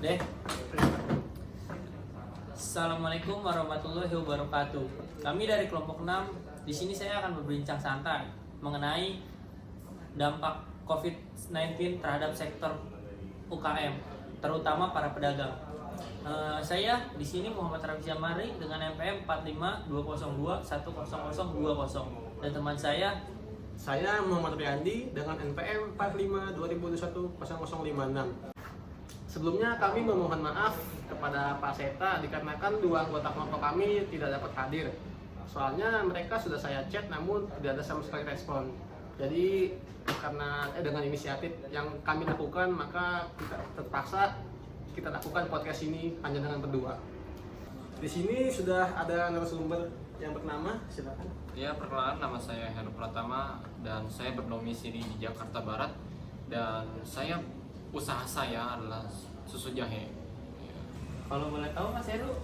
Deh. Assalamualaikum warahmatullahi wabarakatuh. Kami dari kelompok 6 di sini saya akan berbincang santai mengenai dampak COVID-19 terhadap sektor UKM, terutama para pedagang. Saya di sini Muhammad Rafi Jamari dengan NPM 45202100020 dan teman Saya Muhammad Riyandi dengan NPM 4520210056. Sebelumnya kami memohon maaf kepada Pak Seta dikarenakan dua anggota kelompok kami tidak dapat hadir. Soalnya mereka sudah saya chat namun tidak ada sama sekali respon. Jadi karena dengan inisiatif yang kami lakukan maka kita terpaksa kita lakukan podcast ini hanya dengan berdua. Di sini sudah ada narasumber yang bernama, silakan. Ya, perkenalkan, nama saya Heru Pratama dan saya berdomisili di Jakarta Barat dan usaha saya adalah susu jahe. Ya. Kalau boleh tahu Mas Heru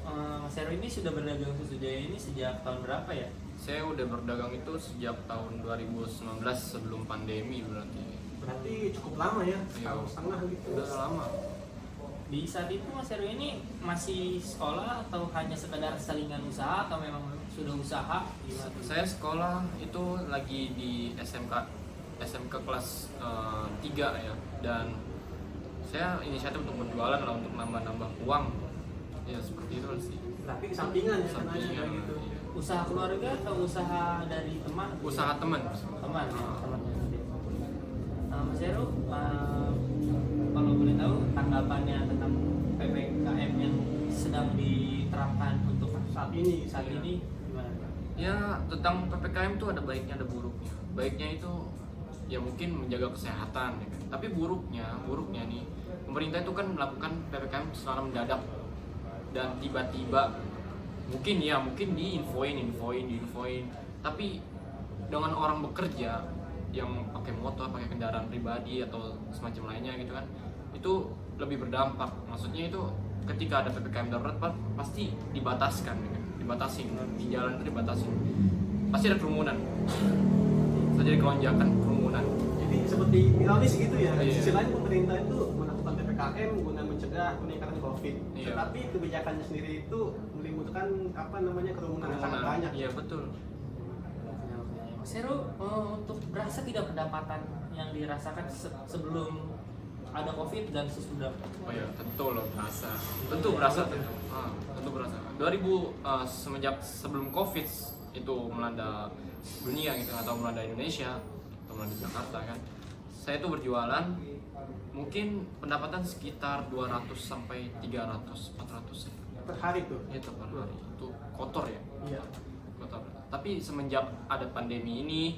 ini sudah berdagang susu jahe ini sejak tahun berapa ya? Saya udah berdagang itu sejak tahun 2019 sebelum pandemi berarti. Berarti cukup lama ya, Iya. setahun setengah gitu. Udah lama. Di saat itu Mas Heru ini masih sekolah atau hanya sekedar salingan usaha atau memang sudah usaha? Gimana? Saya sekolah itu lagi di SMK kelas 3 ya, dan saya inisiatif untuk berjualan lah, untuk nambah uang. Ya seperti itu sih. Tapi sampingan ya, Sampingan, kayak gitu. iya. Usaha keluarga atau usaha dari teman? Usaha teman. Teman ya, temannya. Mas Heru, kalau boleh tahu tanggapannya tentang PPKM yang sedang diterapkan untuk Saat ini gimana? Ya, tentang PPKM itu ada baiknya, ada buruknya. Baiknya itu ya mungkin menjaga kesehatan ya kan. Tapi buruknya nih, pemerintah itu kan melakukan PPKM secara mendadak dan tiba-tiba mungkin diinfoin. Tapi dengan orang bekerja yang pakai motor, pakai kendaraan pribadi atau semacam lainnya gitu kan, itu lebih berdampak. Maksudnya itu ketika ada PPKM darurat pasti dibatasin di jalan itu dibatasin, pasti ada kerumunan, terjadi kelonjakan kerumunan. Jadi seperti ironis gitu ya. Di Iya. sisi lain pemerintah itu melakukan PPKM guna mencegah peningkatan COVID. Iya. Tetapi kebijakannya sendiri itu menimbulkan kerumunan yang sangat banyak. Iya betul. Mas Heru, untuk berasa tidak pendapatan yang dirasakan sebelum ada COVID dan sesudah? Oh ya, tentu loh berasa. Tentu berasa. Semenjak sebelum COVID itu melanda dunia gitu, atau melanda Indonesia atau melanda Jakarta kan, saya tuh berjualan mungkin pendapatan sekitar 200 sampai 300 400 Per hari tuh. itu per hari. Itu kotor ya, Iya. kotor. Tapi semenjak ada pandemi ini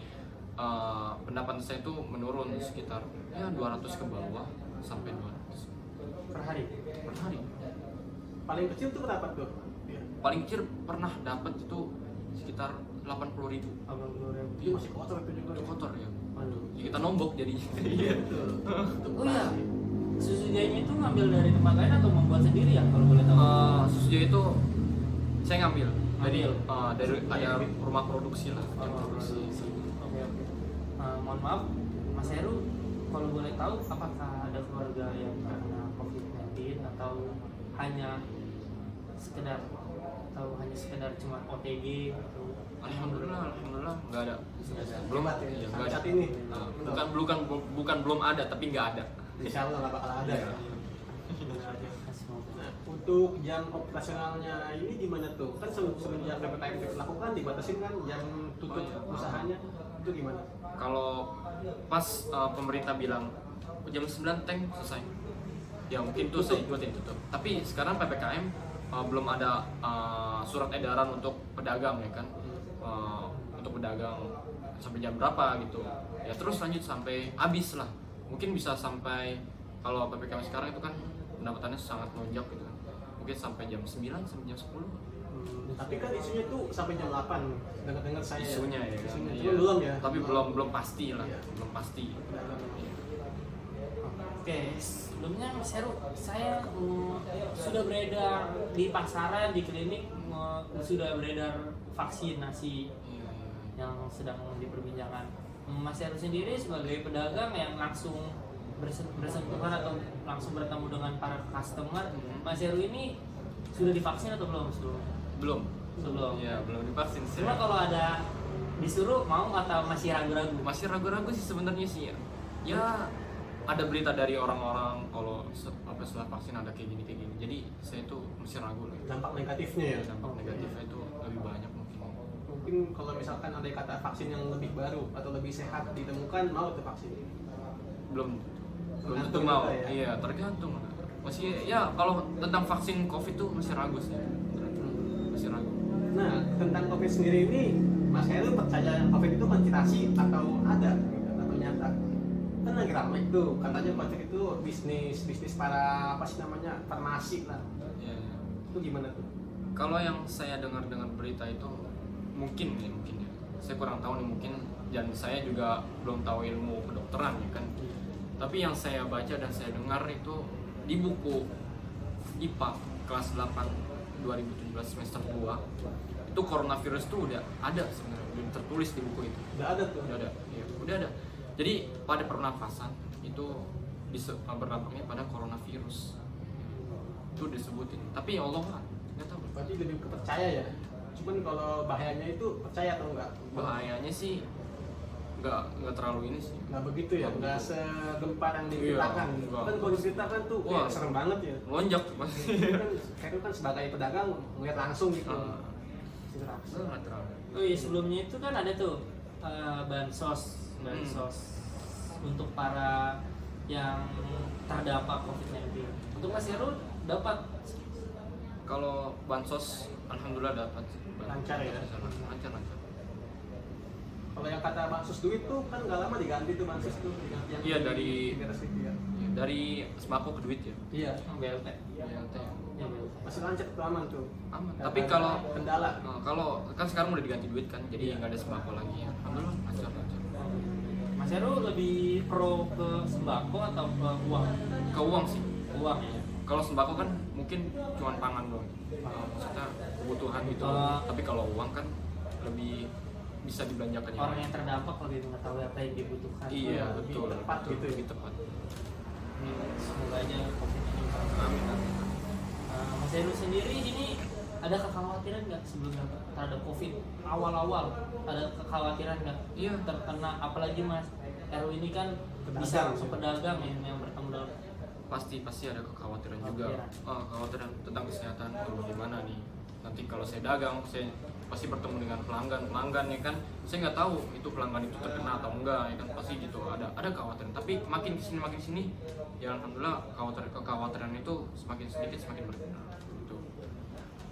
pendapatan saya tuh menurun sekitar ya 200 ke bawah sampai 200 Per hari? per hari. Paling kecil tuh berapa tuh? Iya. Paling kecil pernah dapat itu sekitar 80.000. 80.000. Itu masih kotor itu juga. Itu kotor ya. Aduh. Ya, kita nombok jadinya. Iya betul. Oh iya, susu jahenya itu ngambil dari tempat lain atau membuat sendiri ya kalau boleh tahu? Susu jahe itu saya ngambil dari Ngambil. ada rumah produksi lah yang produksi. Oke. Mohon maaf, Mas Heru, kalau boleh tahu apakah ada keluarga yang terkena COVID-19 atau hanya sekedar cuma OTG atau Alhamdulillah nggak ada. Belum Hebat ya, iya, nggak sampai ada. saat ini. Bukan belum ada, tapi nggak ada. Insya Allah nggak bakal ada. Iya. Nah, untuk jam operasionalnya ini gimana tuh? Kan semenjak PPKM dilakukan dibatasin kan jam tutup usahanya, itu gimana? Kalau pas pemerintah bilang jam 9 tank selesai, ya mungkin tuh saya ikutin tutup. Tapi sekarang PPKM belum ada surat edaran untuk pedagang ya kan, untuk pedagang sampai jam berapa gitu. Ya terus lanjut sampai habis lah. Mungkin bisa sampai, kalau PPKM sekarang itu kan pendapatannya sangat melonjak gitu kan. Mungkin sampai jam 9 sampai jam 10. Tapi kan isunya tuh sampai jam 8 dengar saya. Isunya ya. Isunya Iya. cuma belum ya. Tapi belum pasti lah, Iya. belum pasti. Oke, sebelumnya Mas Heru, saya sudah beredar di pasaran, di klinik, sudah beredar vaksinasi Iya. yang sedang diperbincangkan. Mas Heru sendiri sebagai pedagang yang langsung bersentuhan atau langsung bertemu dengan para customer, Hmm. Mas Heru ini sudah divaksin atau belum sebelum? Belum. Sebelum. Iya, belum divaksin sih. Cuma kalau ada disuruh mau atau masih ragu-ragu? Masih ragu-ragu sih sebenarnya sih ya. Ya ada berita dari orang-orang kalau setelah vaksin ada kayak gini. Jadi saya tuh masih ragu lah. Dampak negatifnya ya. Dampak negatifnya itu lebih banyak mungkin. Mungkin kalau misalkan ada kata vaksin yang lebih baru atau lebih sehat ditemukan, mau tuh vaksin. Belum tentu Tergantung mau. kita ya. Iya, tergantung. Masih ya kalau tentang vaksin Covid tuh masih ragu sih. Masih ragu. Nah, tentang COVID sendiri ini, Mas Heru percaya COVID itu konspirasi atau ada gitu, atau nyata? Kan lagi ramai tuh, katanya COVID itu bisnis para apa sih namanya, farmasi lah. Iya, iya. Itu gimana tuh? Kalau yang saya dengar berita itu mungkin ya. Saya kurang tahu nih mungkin, dan saya juga belum tahu ilmu kedokteran ya kan. Tapi yang saya baca dan saya dengar itu di buku IPA kelas 8 2017 semester 2 itu coronavirus itu udah ada sebenarnya, udah tertulis di buku itu. Udah ada tuh. Udah ada, iya, udah ada. Jadi pada pernafasan itu berdampaknya pada coronavirus. Itu disebutin. Tapi ya Allah nggak tahu. Berarti lebih kepercaya ya. Cuman kalau bahayanya itu percaya atau enggak? Bahayanya sih nggak terlalu ini sih. Nggak begitu ya, Nggak nggak begitu. segempar yang Iya, diberitakan. nggak. Kan kalau diberitakan tuh Wah. serem banget ya. Lonjak pasti. Kan Heru kan sebagai pedagang ngeliat langsung gitu. Ah. Interaksi. Nggak terlalu. Oh iya, sebelumnya itu kan ada tuh bansos untuk para yang terdampak COVID-19. Untuk Mas Heru dapat Kalau bansos, alhamdulillah dapat. Lancar ya? Lancar. Kalau yang kata bansos duit tuh kan nggak lama diganti tuh bansos tuh diganti yang Iya, dari- beres itu ya. Dari sembako ke duit ya. Iya, BLT. BLT. Ya, BLT. masih lancar tuh aman tuh. Aman. Nggak Tapi ada kalau kendala. kalau kan sekarang udah diganti duit kan, jadi Iya. nggak ada sembako lagi ya. Alhamdulillah lancar. Mas Heru lebih pro ke sembako atau ke uang? Ke uang sih. Uang ya. Kalau sembako kan mungkin cuma pangan doang. Maksudnya kebutuhan gitu. Oh. Tapi kalau uang kan lebih bisa dibelanjakan yang Orang lain. yang terdampak lebih mengetahui apa yang dibutuhkan. Iya, Lebih betul. tepat betul, gitu ya. lebih tepat. Semoga aja COVID ini Amin. Mas Heru sendiri ini ada kekhawatiran nggak sebelumnya terhadap COVID awal-awal? Ada kekhawatiran nggak? Iya. Terkena, apalagi Mas Heru ini kan Pedagang, bisa langsung ya. pedagang yang bertemu dalam Pasti ada kekhawatiran juga. Kekhawatiran tentang kesehatan. Gimana nih? Nanti kalau saya dagang, saya pasti bertemu dengan pelanggan ya kan. Saya nggak tahu itu pelanggan itu terkena atau enggak ya kan, pasti gitu. Ada kekhawatiran. Tapi makin kesini ya alhamdulillah kekhawatiran itu semakin sedikit semakin berkurang. Gitu.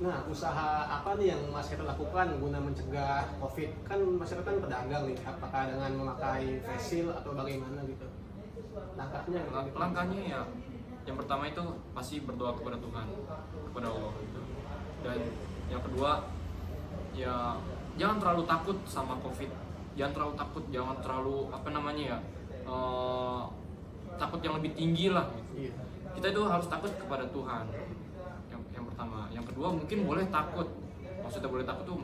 Nah, usaha apa nih yang Mas Heru lakukan guna mencegah COVID? Kan Mas Heru kan pedagang nih, apakah dengan memakai face shield atau bagaimana gitu? Langkahnya gitu. Langkahnya ya yang pertama itu pasti berdoa kepada Tuhan, kepada Allah gitu. Dan yang kedua ya jangan terlalu takut sama COVID, jangan terlalu apa namanya ya, takut yang lebih tinggi lah gitu. Iya. Kita itu harus takut kepada Tuhan, yang pertama. Yang kedua mungkin boleh takut, maksudnya boleh takut tuh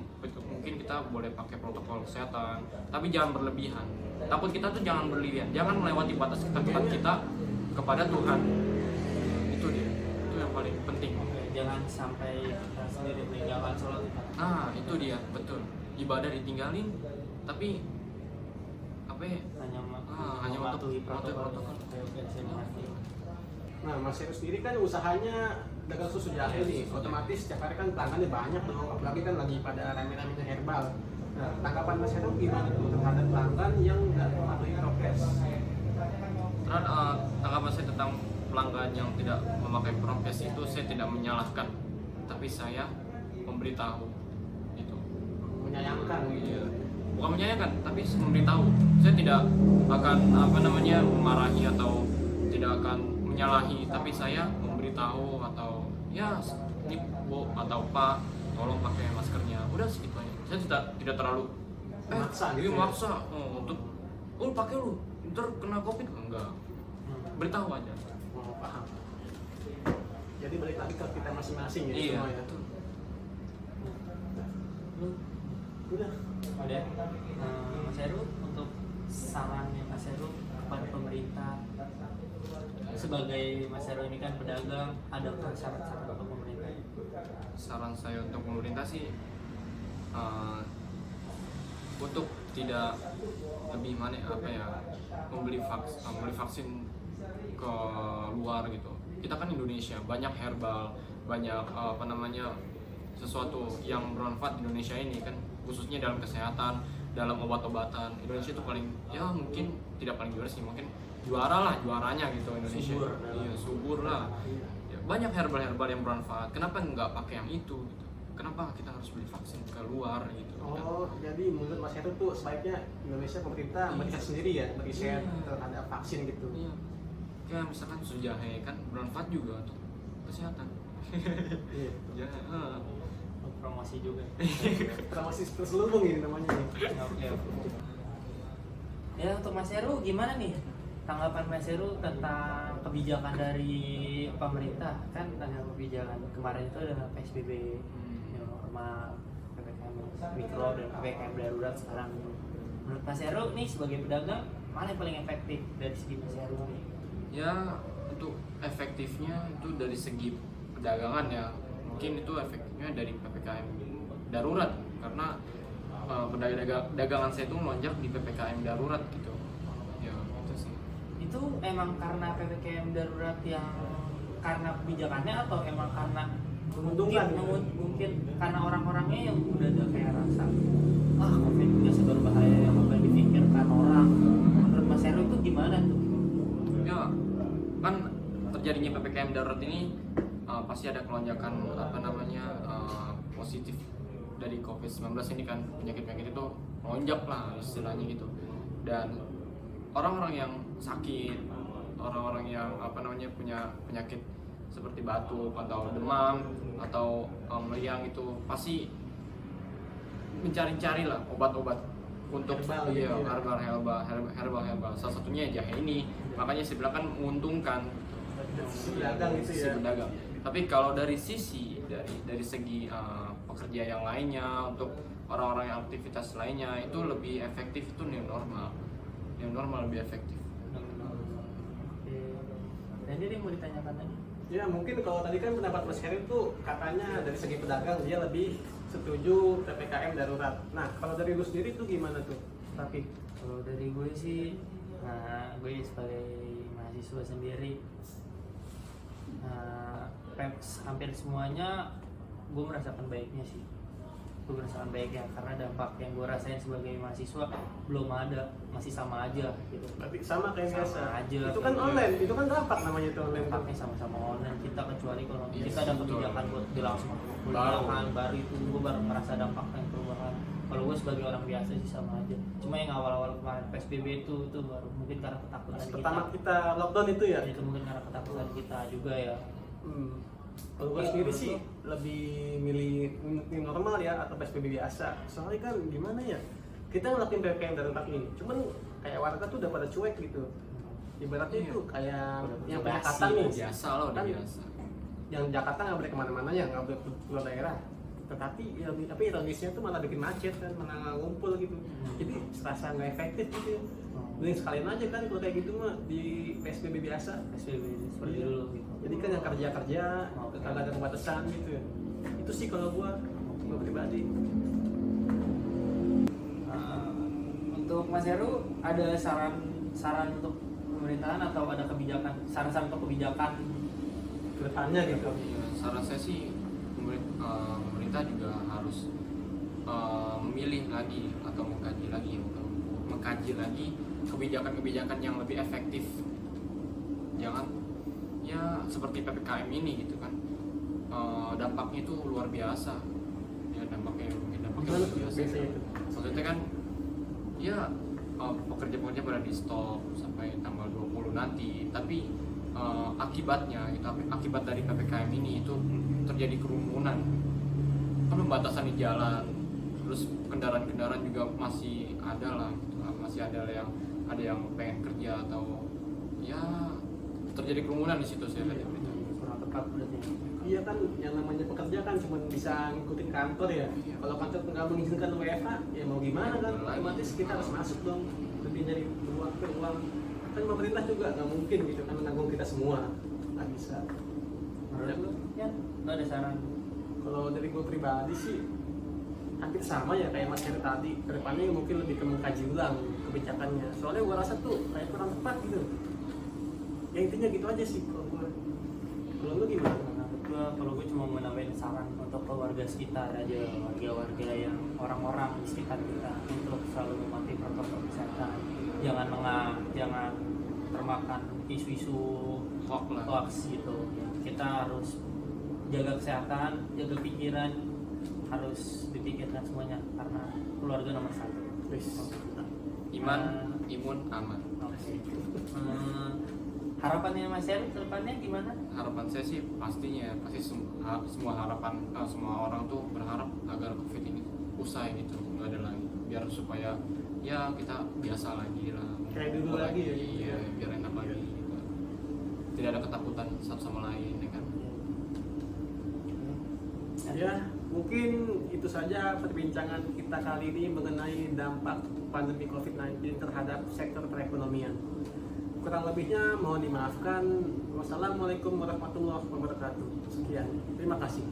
mungkin kita boleh pakai protokol kesehatan, tapi jangan berlebihan. Takut kita tuh jangan berlebihan, jangan melewati batas ketakutan kita kepada Tuhan. Itu yang paling penting. jangan sampai kita sendiri meninggalkan sholat. Nah itu dia, betul. Ibadah ditinggalin, tapi apa ya? Hanya Hanya untuk mematuhi protokol. protokol. Oke, saya mengerti. Nah, Mas Heru sendiri kan usahanya dagang susu jahe nih, otomatis setiap hari kan pelanggannya banyak dong, apalagi kan lagi pada rame-ramenya herbal. Nah, tanggapan Mas Heru gimana tuh terhadap pelanggan yang nggak mematuhi prokes? Tanggapan saya tentang pelanggan yang tidak memakai prokes itu, saya tidak menyalahkan, tapi saya memberitahu itu. Menyayangkan gitu. Iya. Bukan menyayangkan, tapi memberitahu. Saya tidak akan memarahi atau tidak akan menyalahi, tapi saya memberitahu atau ya ini Bu atau Pak tolong pakai maskernya. Udah segitu aja. Saya tidak terlalu Memaksa gitu ya? maksa untuk pakai lu ntar kena COVID enggak. Beritahu aja. Oh, paham. Jadi balik lagi ke kita masing-masing ya Iya. semua ya. Betul. Udah. Ada Mas Heru, untuk sarannya Mas Heru kepada pemerintah? Sebagai Mas Heru ini kan pedagang, ada syarat-syarat untuk pemerintah? Saran saya untuk pemerintah sih untuk tidak lebih membeli vaksin ke luar gitu. Kita kan Indonesia, banyak herbal, banyak sesuatu yang bermanfaat di Indonesia ini kan, khususnya dalam kesehatan, dalam obat-obatan. Indonesia itu mungkin tidak paling juara sih, mungkin juaranya gitu Indonesia. Iya, subur lah. Ya, banyak herbal-herbal yang bermanfaat. Kenapa nggak pakai yang itu gitu? Kenapa kita harus beli vaksin ke luar gitu? Oh, jadi menurut Mas Heru tuh sebaiknya Indonesia pemerintah meriset sendiri ya, meriset terhadap vaksin gitu. Iya. Kayak misalkan jahe kan bermanfaat juga untuk kesehatan. Iya. Jahe. Promosi juga. Promosi terselubung ini namanya nih. Oke. Ya, untuk Mas Heru gimana nih tanggapan Mas Heru tentang kebijakan dari pemerintah? Kan ada kebijakan kemarin itu ada PSBB yang normal, PPKM mikro dan PPKM darurat sekarang. Menurut Mas Heru nih sebagai pedagang, mana yang paling efektif dari segi Mas Heru nih? Ya, untuk efektifnya itu dari segi perdagangan ya, mungkin itu efektifnya dari PPKM darurat, karena dagangan saya itu melonjak di PPKM darurat gitu. Ya, itu sih. Itu emang karena PPKM darurat yang karena kebijakannya atau emang karena Menguntungkan mungkin karena orang-orangnya yang udah ada kayak rasa COVID juga seberbahaya yang apa yang dipikirkan orang. Menurut Mas Heru itu gimana tuh? Ya, kan terjadinya PPKM darurat ini pasti ada kelonjakan positif dari COVID-19 ini kan, penyakit-penyakit itu melonjak lah istilahnya gitu. Dan orang-orang yang sakit, orang-orang yang punya penyakit seperti batuk atau demam atau meriang itu pasti mencari-cari lah obat-obat untuk herbal. Salah satunya jahe ini, makanya saya bilang kan menguntungkan si pedagang gitu ya. si pedagang. Tapi kalau dari segi pekerja yang lainnya, untuk orang-orang yang aktivitas lainnya itu lebih efektif itu new normal lebih efektif. Oke. Dan dia mau ditanyakan lagi? Ya mungkin kalau tadi kan pendapat Mas Heru tuh katanya dari segi pedagang dia lebih setuju PPKM darurat. Nah kalau dari lu sendiri tuh gimana tuh? Tapi Kalau dari gue sih, gue sebagai mahasiswa sendiri, hampir semuanya gue merasakan baiknya sih. Gue merasakan baiknya karena dampak yang gue rasain sebagai mahasiswa belum ada, masih sama aja gitu. berarti sama kayak biasa. Sama aja. Itu kan online, itu kan dampak namanya itu online. Dampaknya sama-sama online, kita kecuali kalau Yes, kita ada betul. kebijakan buat dilangsung baru itu gue baru merasa dampaknya perubahan. Kalau gue sebagai orang biasa sih sama aja. Cuma yang awal-awal kemarin PSBB itu baru mungkin karena ketakutan Pertama kita. kita lockdown itu ya. Itu mungkin karena ketakutan kita juga ya. Kalau gue sendiri sih lebih milih new normal ya atau PSBB biasa. Soalnya kan gimana ya, kita ngelakuin PPKM darurat ini, cuman kayak warga tuh udah pada cuek gitu. Ibaratnya itu kayak yang penyekatan nih, Biasa loh, udah Kan biasa. yang Jakarta nggak boleh kemana-mana ya, nggak boleh keluar daerah. Tapi ironisnya tuh malah bikin macet kan, malah ngumpul gitu. Jadi serasa nggak efektif gitu ya. Mending sekalian aja kan kalau kayak gitu mah di PSBB biasa. PSBB seperti Iya. dulu gitu. Jadi kan yang kerja kagak ada pembatasan gitu ya. Itu sih kalau gua pribadi. Untuk Mas Heru ada saran untuk pemerintahan atau ada kebijakan, saran-saran untuk kebijakan Kedepannya gitu. Ya, saran saya sih pemerintah juga harus memilih lagi atau mengkaji lagi kebijakan-kebijakan yang lebih efektif. Jangan ya seperti PPKM ini gitu kan, dampaknya itu luar biasa. Ya dampaknya luar biasa. Biasanya itu. Maksudnya kan ya pekerja-pekerja pada di stop sampai tanggal 20 nanti, tapi akibat dari PPKM ini itu terjadi kerumunan, pembatasan di jalan, terus kendaraan-kendaraan juga masih ada lah gitu. Masih ada yang pengen kerja atau ya terjadi kerumunan di situ saya lihat berita. kurang tepat berarti. Iya kan, yang namanya pekerja kan cuma bisa ngikutin kantor ya. Iya. Kalau kantor nggak mengizinkan WFH, ya mau gimana kan? Lagi. Otomatis kita harus masuk dong, lebih dari uang. kan pemerintah juga nggak mungkin gitu kan menanggung kita semua, nggak bisa. Menurut lu ya, lu ada saran? Kalau dari gue pribadi sih hampir sama ya kayak Mas Heri tadi. Kedepannya mungkin lebih ke mengkaji ulang kebijakannya. Soalnya gue rasa tuh kayak kurang tepat gitu. Ya intinya gitu aja sih kalau gue. Kalau lu gimana? Kalau gue cuma mau nambahin saran untuk keluarga sekitar aja, warga-warga yang orang-orang di sekitar kita untuk selalu mematuhi protokol kesehatan. Jangan termakan isu-isu hoax gitu. Kita harus jaga kesehatan, jaga pikiran, harus dipikirkan semuanya karena keluarga nomor satu. Iman, imun, aman. Oke. Harapannya Mas Heru ke depannya gimana? Harapan saya sih pasti semua harapan semua orang tuh berharap agar COVID ini usai gitu, nggak ada lagi, biar supaya ya kita biasa lagi lah, Kayak dulu lagi ya, gitu iya, ya. biar enak lagi gitu. Tidak ada ketakutan satu sama lain ya kan. Ya, mungkin itu saja perbincangan kita kali ini mengenai dampak pandemi COVID-19 terhadap sektor perekonomian. Kurang lebihnya mohon dimaafkan. Wassalamualaikum warahmatullahi wabarakatuh. Sekian. Terima kasih.